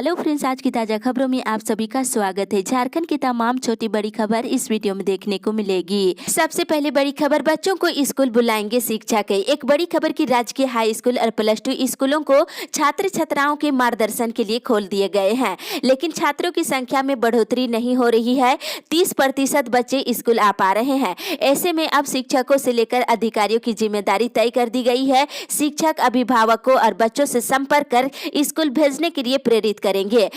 Hello friends, आज की ताज़ा खबरों में आप सभी का स्वागत है। झारखंड की तमाम छोटी बड़ी खबर इस वीडियो में देखने को मिलेगी। सबसे पहले बड़ी खबर, बच्चों को स्कूल बुलाएंगे शिक्षक। एक बड़ी खबर की राजकीय हाई स्कूल और +2 स्कूलों को छात्र छात्राओं के मार्गदर्शन के लिए खोल दिए गए हैं, लेकिन छात्रों की संख्या में बढ़ोतरी नहीं हो रही है। 30% बच्चे स्कूल आ पा रहे हैं। ऐसे में अब शिक्षकों से लेकर अधिकारियों की जिम्मेदारी तय कर दी गई है। शिक्षक अभिभावकों और बच्चों से संपर्क कर स्कूल भेजने के लिए प्रेरित करेंगे।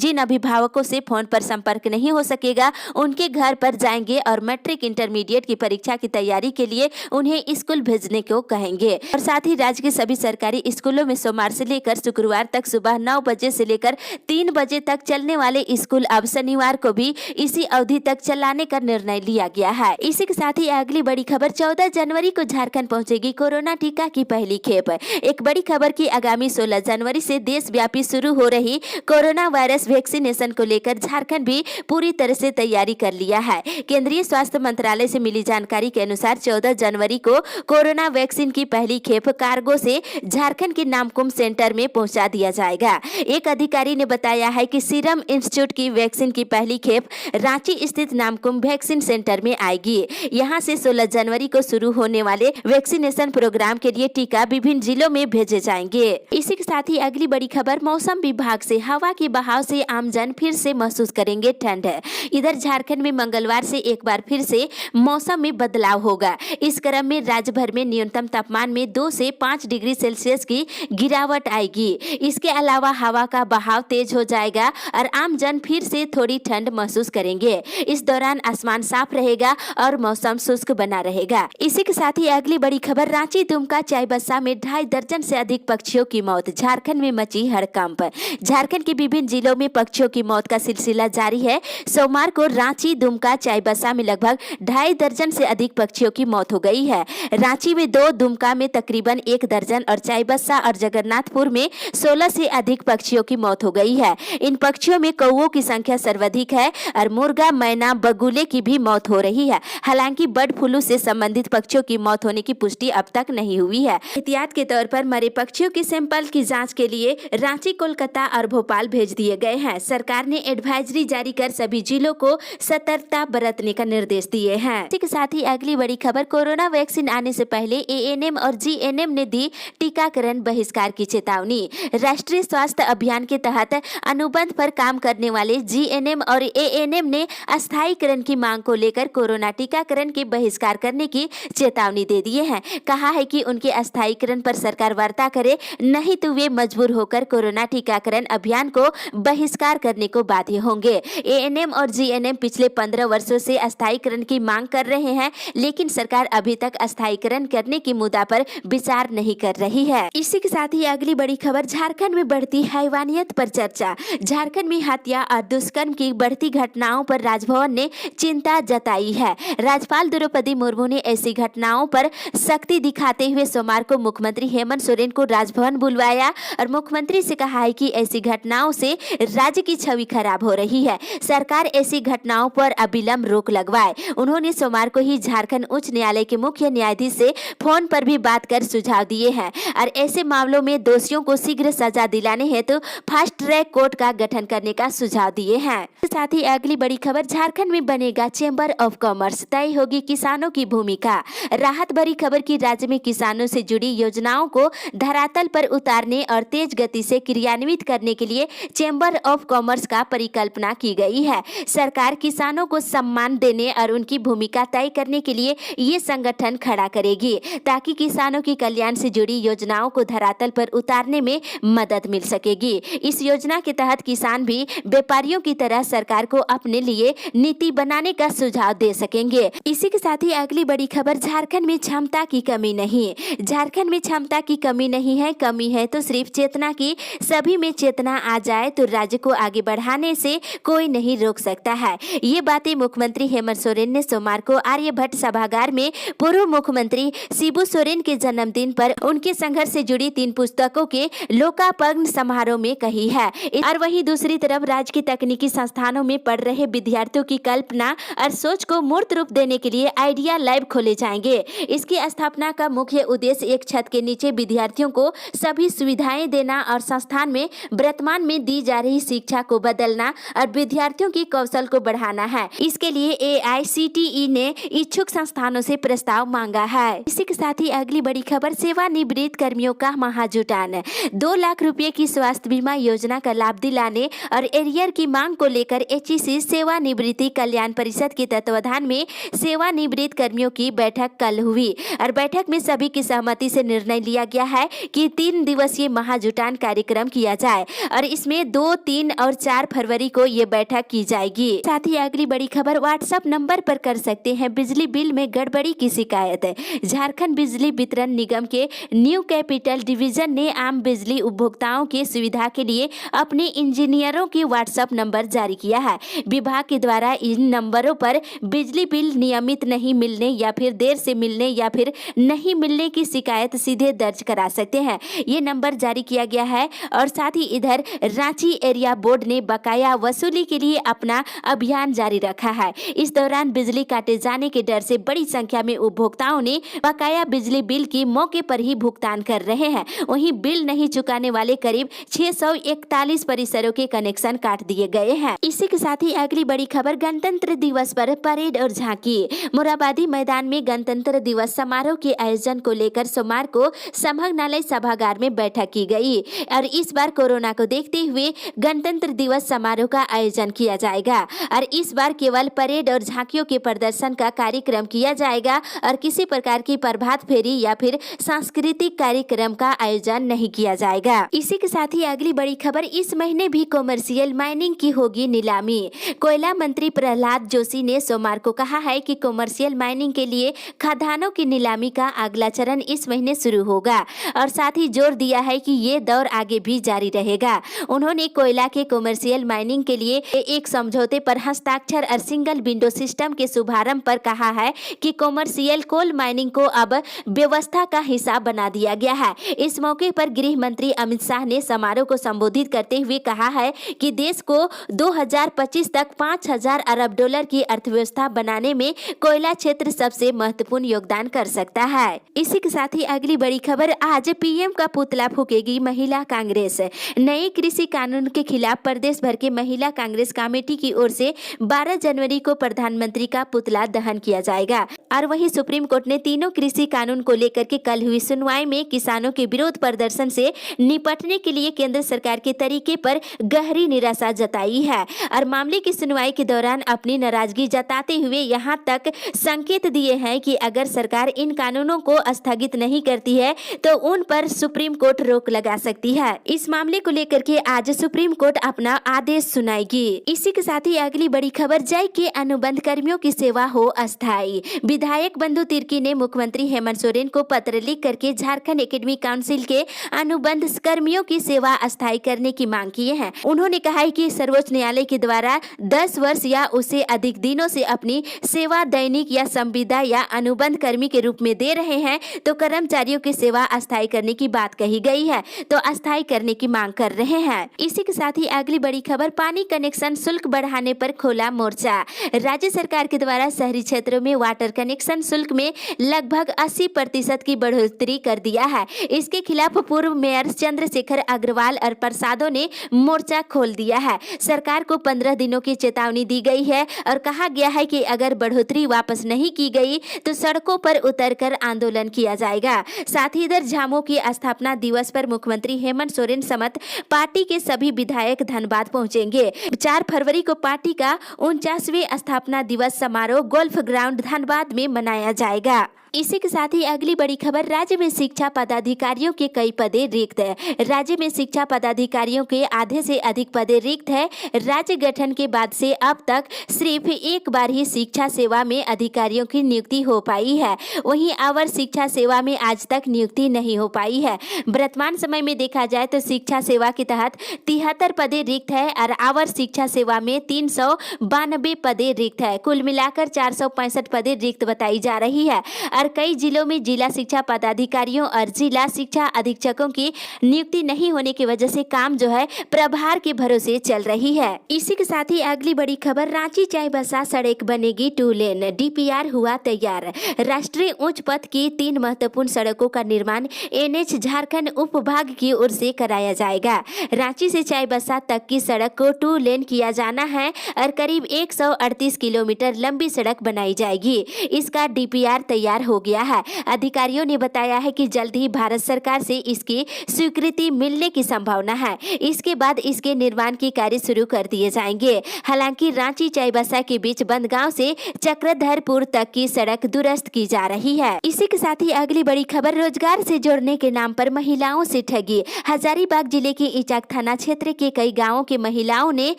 जिन अभिभावकों से फोन पर संपर्क नहीं हो सकेगा, उनके घर पर जाएंगे और मैट्रिक इंटरमीडिएट की परीक्षा की तैयारी के लिए उन्हें स्कूल भेजने को कहेंगे। और साथ ही राज्य के सभी सरकारी स्कूलों में सोमवार से लेकर शुक्रवार तक सुबह 9 बजे से लेकर 3 बजे तक चलने वाले स्कूल अब शनिवार को भी इसी अवधि तक चलाने का निर्णय लिया गया है। इसी के साथ ही अगली बड़ी खबर, 14 जनवरी को झारखंड पहुंचेगी कोरोना टीका की पहली खेप। एक बड़ी खबर की आगामी 16 जनवरी से देशव्यापी शुरू हो रही कोरोना वायरस वैक्सीनेशन को लेकर झारखंड भी पूरी तरह से तैयारी कर लिया है। केंद्रीय स्वास्थ्य मंत्रालय से मिली जानकारी के अनुसार 14 जनवरी को कोरोना वैक्सीन की पहली खेप कार्गो से झारखंड के नामकुम सेंटर में पहुंचा दिया जाएगा। एक अधिकारी ने बताया है कि सीरम इंस्टीट्यूट की वैक्सीन की पहली खेप रांची स्थित नामकुम वैक्सीन सेंटर में आएगी। यहां से 16 जनवरी को शुरू होने वाले वैक्सीनेशन प्रोग्राम के लिए टीका विभिन्न जिलों में भेजे जाएंगे। इसी के साथ ही अगली बड़ी खबर, मौसम विभाग से हवा के बहाव से आमजन फिर से महसूस करेंगे ठंड। इधर झारखंड में मंगलवार से एक बार फिर से मौसम में बदलाव होगा। इस क्रम में राज्य भर में न्यूनतम तापमान में 2 से 5 डिग्री सेल्सियस की गिरावट आएगी। इसके अलावा हवा का बहाव तेज हो जाएगा और आमजन फिर से थोड़ी ठंड महसूस करेंगे। इस दौरान आसमान साफ रहेगा और मौसम शुष्क बना रहेगा। इसी के साथ ही अगली बड़ी खबर, रांची दुमका चाईबासा में 2.5 दर्जन से अधिक पक्षियों की मौत, झारखंड में मची हड़कंप। झारखंड के विभिन्न जिलों में पक्षियों की मौत का सिलसिला जारी है। सोमवार को रांची, दुमका, चाईबासा में लगभग 2.5 दर्जन से अधिक पक्षियों की मौत हो गई है। रांची में 2, दुमका में तकरीबन 1 दर्जन और चाईबासा और जगन्नाथपुर में 16 से अधिक पक्षियों की मौत हो गई है। इन पक्षियों में कौओं की संख्या सर्वाधिक है और मुर्गा, मैना, बगुले की भी मौत हो रही है। हालांकि बर्ड फ्लू से संबंधित पक्षियों की मौत होने की पुष्टि अब तक नहीं हुई है। एहतियात के तौर पर मरे पक्षियों के सैंपल की जांच के लिए रांची, कोलकाता और भोपाल भेज दिए गए हैं। सरकार ने एडवाइजरी जारी कर सभी जिलों को सतर्कता बरतने का निर्देश दिए हैं। इसी के साथ ही अगली बड़ी खबर, कोरोना वैक्सीन आने से पहले एएनएम और जीएनएम ने दी टीकाकरण बहिष्कार की चेतावनी। राष्ट्रीय स्वास्थ्य अभियान के तहत अनुबंध पर काम करने वाले जीएनएम और एएनएम ने अस्थायीकरण की मांग को लेकर कोरोना टीकाकरण के बहिष्कार करने की चेतावनी दे दिए हैं। कहा है कि उनके अस्थायीकरण पर सरकार वार्ता करे, नहीं तो वे मजबूर होकर कोरोना टीकाकरण अभियान को बहिष्कार करने को बाध्य होंगे। एएनएम और जीएनएम पिछले 15 वर्षों से अस्थायीकरण की मांग कर रहे हैं, लेकिन सरकार अभी तक अस्थायीकरण करने की मुद्दा पर विचार नहीं कर रही है। इसी के साथ ही अगली बड़ी खबर, झारखंड में बढ़ती हैवानियत पर चर्चा। झारखंड में हत्या और दुष्कर्म की बढ़ती घटनाओं पर राजभवन ने चिंता जताई है। राज्यपाल द्रौपदी मुर्मू ने ऐसी घटनाओं पर सख्ती दिखाते हुए सोमवार को मुख्यमंत्री हेमंत सोरेन को राजभवन बुलवाया और मुख्यमंत्री से कहा है कि ऐसी घटनाओं से राज्य की छवि खराब हो रही है। सरकार ऐसी घटनाओं पर अविलंब रोक लगवाए। उन्होंने सोमवार को ही झारखंड उच्च न्यायालय के मुख्य न्यायाधीश से फोन पर भी बात कर सुझाव दिए हैं और ऐसे मामलों में दोषियों को शीघ्र सजा दिलाने हेतु फास्ट ट्रैक कोर्ट का गठन करने का सुझाव दिए हैं। साथ ही अगली बड़ी खबर, झारखंड में बनेगा चेंबर ऑफ कॉमर्स, तय होगी किसानों की भूमिका। राहत भरी खबर की राज्य में किसानों से जुड़ी योजनाओं को धरातल पर उतारने और तेज गति से क्रियान्वित करने के लिए चेंबर ऑफ कॉमर्स का परिकल्पना की गई है। सरकार किसानों को सम्मान देने और उनकी भूमिका तय करने के लिए ये संगठन खड़ा करेगी, ताकि किसानों की कल्याण से जुड़ी योजनाओं को धरातल पर उतारने में मदद मिल सकेगी। इस योजना के तहत किसान भी व्यापारियों की तरह सरकार को अपने लिए नीति बनाने का सुझाव दे सकेंगे। इसी के साथ ही अगली बड़ी खबर, झारखंड में क्षमता की कमी नहीं। झारखंड में क्षमता की कमी नहीं है, कमी है तो सिर्फ चेतना की। सभी में चेतना आ जाए तो राज्य को आगे बढ़ाने से कोई नहीं रोक सकता है। ये बातें मुख्यमंत्री हेमंत सोरेन ने सोमवार को आर्यभट्ट सभागार में पूर्व मुख्यमंत्री शिबू सोरेन के जन्मदिन पर उनके संघर्ष से जुड़ी 3 पुस्तकों के लोकार्पण समारोह में कही है। और वहीं दूसरी तरफ राज्य के तकनीकी संस्थानों में पढ़ रहे विद्यार्थियों की कल्पना और सोच को मूर्त रूप देने के लिए आइडिया लैब खोले जाएंगे। इसकी स्थापना का मुख्य उद्देश्य एक छत के नीचे विद्यार्थियों को सभी सुविधाएं देना और संस्थान में वर्तमान में में दी जा रही शिक्षा को बदलना और विद्यार्थियों की कौशल को बढ़ाना है। इसके लिए AICTE ने इच्छुक संस्थानों से प्रस्ताव मांगा है। इसी के साथ ही अगली बड़ी खबर, सेवानिवृत्त कर्मियों का महाजुटान। 2 लाख रुपए की स्वास्थ्य बीमा योजना का लाभ दिलाने और एरियर की मांग को लेकर HEC सेवानिवृत्ति कल्याण परिषद के तत्वाधान में सेवानिवृत्त कर्मियों की बैठक कल हुई और बैठक में सभी की सहमति से निर्णय लिया गया है कि 3 दिवसीय महाजुटान कार्यक्रम किया जाए और इसमें 2, 3 और 4 फरवरी को ये बैठक की जाएगी। साथ ही अगली बड़ी खबर, व्हाट्सएप नंबर पर कर सकते हैं बिजली बिल में गड़बड़ी की शिकायत। झारखंड बिजली वितरण निगम के न्यू कैपिटल डिवीजन ने आम बिजली उपभोक्ताओं की सुविधा के लिए अपने इंजीनियरों के व्हाट्सएप नंबर जारी किया है। विभाग के द्वारा इन नंबरों पर बिजली बिल नियमित नहीं मिलने या फिर देर से मिलने या फिर नहीं मिलने की शिकायत सीधे दर्ज करा सकते हैं। ये नंबर जारी किया गया है और साथ ही इधर रांची एरिया बोर्ड ने बकाया वसूली के लिए अपना अभियान जारी रखा है। इस दौरान बिजली काटे जाने के डर से बड़ी संख्या में उपभोक्ताओं ने बकाया बिजली बिल की मौके पर ही भुगतान कर रहे हैं। वहीं बिल नहीं चुकाने वाले करीब 641 परिसरों के कनेक्शन काट दिए गए हैं। इसी के साथ ही अगली बड़ी खबर, गणतंत्र दिवस पर परेड और झांकी। मोराबादी मैदान में गणतंत्र दिवस समारोह के आयोजन को लेकर सोमवार को संभागनालय सभागार में बैठक की गई और इस बार कोरोना को देखते हुए गणतंत्र दिवस समारोह का आयोजन किया जाएगा और इस बार केवल परेड और झांकियों के प्रदर्शन का कार्यक्रम किया जाएगा और किसी प्रकार की प्रभात फेरी या फिर सांस्कृतिक कार्यक्रम का आयोजन नहीं किया जाएगा। इसी के साथ ही अगली बड़ी खबर, इस महीने भी कॉमर्शियल माइनिंग की होगी नीलामी। कोयला मंत्री प्रहलाद जोशी ने सोमवार को कहा है कि कॉमर्शियल माइनिंग के लिए खदानों की नीलामी का अगला चरण इस महीने शुरू होगा और साथ ही जोर दिया है कि ये दौर आगे भी जारी रहेगा। उन्होंने कोयला के कॉमर्शियल माइनिंग के लिए एक समझौते पर हस्ताक्षर और सिंगल विंडो सिस्टम के शुभारंभ पर कहा है कि कॉमर्शियल कोल माइनिंग को अब व्यवस्था का हिस्सा बना दिया गया है। इस मौके पर गृह मंत्री अमित शाह ने समारोह को संबोधित करते हुए कहा है कि देश को 2025 तक 5,000 अरब डॉलर की अर्थव्यवस्था बनाने में कोयला क्षेत्र सबसे महत्वपूर्ण योगदान कर सकता है। इसी के साथ ही अगली बड़ी खबर, आज पीएम का पुतला फूकेगी महिला कांग्रेस। नए कृषि कानून के खिलाफ प्रदेश भर के महिला कांग्रेस कमेटी की ओर से 12 जनवरी को प्रधानमंत्री का पुतला दहन किया जाएगा और वहीं सुप्रीम कोर्ट ने तीनों कृषि कानून को लेकर के कल हुई सुनवाई में किसानों के विरोध प्रदर्शन से निपटने के लिए केंद्र सरकार के तरीके पर गहरी निराशा जताई है और मामले की सुनवाई के दौरान अपनी नाराजगी जताते हुए यहां तक संकेत दिए हैं कि अगर सरकार इन कानूनों को स्थगित नहीं करती है तो उन पर सुप्रीम कोर्ट रोक लगा सकती है। इस मामले को लेकर के आज सुप्रीम कोर्ट अपना आदेश सुनाएगी। इसी के साथ ही अगली बड़ी खबर, जय के अनुबंध कर्मियों की सेवा हो अस्थायी। विधायक बंधु तिर्की ने मुख्यमंत्री हेमंत सोरेन को पत्र लिख करके झारखंड एकेडमिक काउंसिल के अनुबंध कर्मियों की सेवा अस्थायी करने की मांग की है। उन्होंने कहा है कि सर्वोच्च न्यायालय के द्वारा 10 वर्ष या उससे अधिक दिनों से अपनी सेवा दैनिक या संविदा या अनुबंध कर्मी के रूप में दे रहे हैं तो कर्मचारियों की सेवा अस्थायी करने की बात कही गई है तो अस्थायी करने की मांग कर रहे हैं। इसी के साथ ही अगली बड़ी खबर, पानी कनेक्शन शुल्क बढ़ाने पर खोला मोर्चा। राज्य सरकार के द्वारा शहरी क्षेत्रों में वाटर कनेक्शन शुल्क में लगभग 80% की बढ़ोतरी कर दिया है। इसके खिलाफ पूर्व मेयर चंद्रशेखर अग्रवाल और प्रसादों ने मोर्चा खोल दिया है। सरकार को 15 दिनों की चेतावनी दी गई है और कहा गया है कि अगर बढ़ोतरी वापस नहीं की गई तो सड़कों पर उतरकर आंदोलन किया जाएगा। साथ ही इधर झामो की स्थापना दिवस पर मुख्यमंत्री हेमंत सोरेन समेत पार्टी के सभी विधायक धनबाद पहुंचेंगे। 4 फरवरी को पार्टी का 49वें स्थापना दिवस समारोह गोल्फ ग्राउंड धनबाद में मनाया जाएगा। इसी के साथ ही अगली बड़ी खबर, राज्य में शिक्षा पदाधिकारियों के कई पदे रिक्त है। राज्य में शिक्षा पदाधिकारियों के आधे से अधिक पदे रिक्त है। राज्य गठन के बाद से अब तक सिर्फ एक बार ही शिक्षा सेवा में अधिकारियों की नियुक्ति हो पाई है। वहीं अवर शिक्षा सेवा में आज तक नियुक्ति नहीं हो पाई है। वर्तमान समय में देखा जाए तो शिक्षा सेवा के तहत 73 पदे रिक्त है और अवर शिक्षा सेवा में 392 पदे रिक्त है। कुल मिलाकर 465 पदे रिक्त बताई जा रही है और कई जिलों में जिला शिक्षा पदाधिकारियों और जिला शिक्षा अधीक्षकों की नियुक्ति नहीं होने की वजह से काम जो है प्रभार के भरोसे चल रही है। इसी के साथ ही अगली बड़ी खबर, रांची चाईबासा सड़क बनेगी 2 लेन, DPR हुआ तैयार। राष्ट्रीय उच्च पथ की 3 महत्वपूर्ण सड़कों का निर्माण NH झारखंड उपभाग की ओर से कराया जाएगा। रांची से चाईबासा तक की सड़क को 2 लेन किया जाना है और करीब 138 किलोमीटर लंबी सड़क बनाई जाएगी। इसका डीपीआर तैयार हो गया है। अधिकारियों ने बताया है कि जल्द ही भारत सरकार से इसकी स्वीकृति मिलने की संभावना है। इसके बाद इसके निर्माण के कार्य शुरू कर दिए जाएंगे। हालांकि रांची चाईबासा के बीच बंदगांव से चक्रधरपुर तक की सड़क दुरुस्त की जा रही है। इसी के साथ ही अगली बड़ी खबर, रोजगार से जोड़ने के नाम पर महिलाओं से ठगी। हजारीबाग जिले के इचाक थाना क्षेत्र के कई गांवों के महिलाओं ने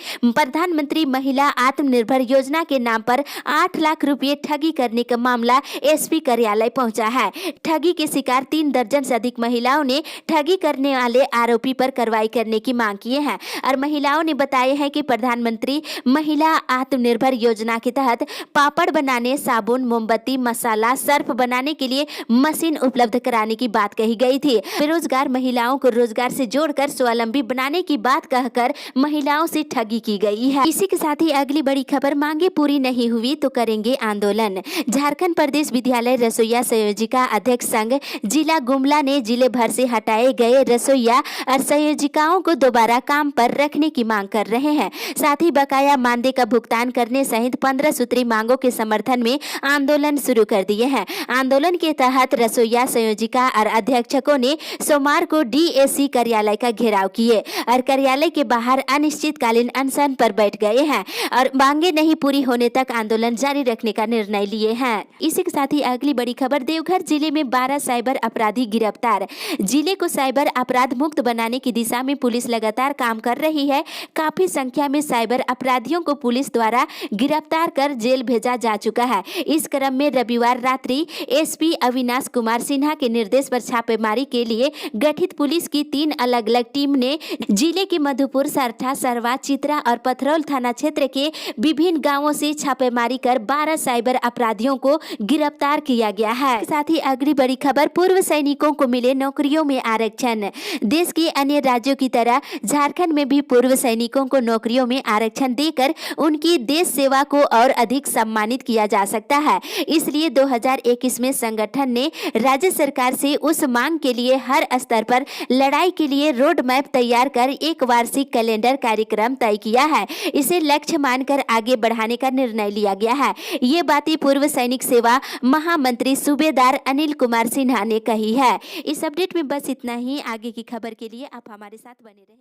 प्रधानमंत्री महिला आत्मनिर्भर योजना के नाम पर 8 लाख रुपए ठगी करने का मामला एसपी कार्यालय पहुंचा है। ठगी के शिकार 3 दर्जन से अधिक महिलाओं ने ठगी करने वाले आरोपी पर कार्रवाई करने की मांग की है और महिलाओं ने बताया है कि प्रधानमंत्री महिला आत्मनिर्भर योजना के तहत पापड़ बनाने, साबुन, मोमबत्ती, मसाला, सर्फ बनाने के लिए मशीन उपलब्ध कराने की बात कही गई थी। बेरोजगार महिलाओं को रोजगार से जोड़कर स्वावलंबी बनाने की बात कहकर महिलाओं से ठगी की गई है। इसी के साथ ही अगली बड़ी खबर, मांगे पूरी नहीं हुई तो करेंगे आंदोलन। झारखंड प्रदेश विद्यालय रसोईया संयोजिका अध्यक्ष संघ जिला गुमला ने जिले भर से हटाए गए रसोईया और संयोजिकाओं को दोबारा काम पर रखने की मांग कर रहे हैं। साथ ही बकाया मानदेय का भुगतान करने सहित 15 सूत्री मांगों के समर्थन में आंदोलन शुरू कर दिए हैं। आंदोलन के तहत रसोईया संयोजिका और अध्यक्षकों ने सोमवार को डीएसी कार्यालय का घेराव किए और कार्यालय के बाहर अनिश्चितकालीन अनशन पर बैठ गए हैं और मांगे नहीं पूरी होने तक आंदोलन जारी रखने का निर्णय लिए हैं। इसी के साथ ही अगली बड़ी खबर, देवघर जिले में 12 साइबर अपराधी गिरफ्तार। जिले को साइबर अपराध मुक्त बनाने की दिशा में पुलिस लगातार काम कर रही है। काफी संख्या में साइबर अपराधियों को पुलिस द्वारा गिरफ्तार कर जेल भेजा जा चुका है। इस क्रम में रविवार रात्रि एसपी अविनाश कुमार सिन्हा के निर्देश पर छापेमारी के लिए गठित पुलिस की 3 अलग अलग टीम ने जिले के मधुपुर, सरठा, सरवा, चित्रा और पथरौल थाना क्षेत्र के विभिन्न गांवों से छापेमारी कर 12 साइबर अपराधियों को गिरफ्तार किया गया है। साथ ही अगली बड़ी खबर, पूर्व सैनिकों को मिले नौकरियों में आरक्षण। देश के अन्य राज्यों की तरह झारखंड में भी पूर्व सैनिकों को नौकरियों में आरक्षण देकर उनकी देश सेवा को और अधिक सम्मानित किया जा सकता है। इसलिए 2021 में संगठन ने राज्य सरकार से उस मांग के लिए हर स्तर पर लड़ाई के लिए रोड मैप तैयार कर एक वार्षिक कैलेंडर कार्यक्रम तय किया है। इसे लक्ष्य मानकर आगे बढ़ाने का निर्णय लिया गया है। ये बातें पूर्व सैनिक सेवा महामंत्री सूबेदार अनिल कुमार सिन्हा ने कही है। इस अपडेट में बस इतना ही। आगे की खबर के लिए आप हमारे साथ बने रहें।